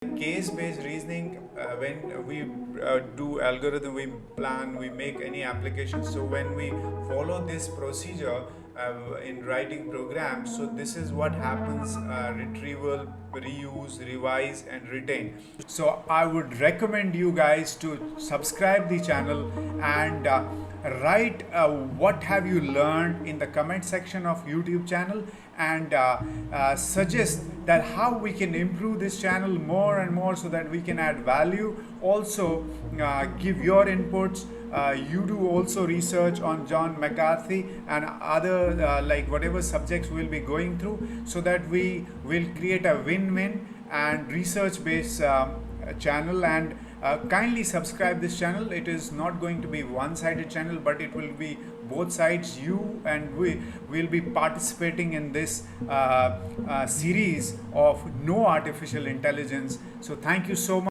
Case-based reasoning, when we do algorithm, we plan, we make any application. So when we follow this procedure in writing programs, so this is what happens: retrieval, reuse, revise, and retain. So I would recommend you guys to subscribe the channel and write what have you learned in the comment section of YouTube channel, and suggest that how we can improve this channel more and more so that we can add value. Also give your inputs. You do also research on John McCarthy and other like whatever subjects we'll be going through, so that we will create a win-win and research based channel. And kindly subscribe this channel. It is not going to be one-sided channel, but it will be both sides. You and we will be participating in this series of no artificial intelligence. So thank you so much.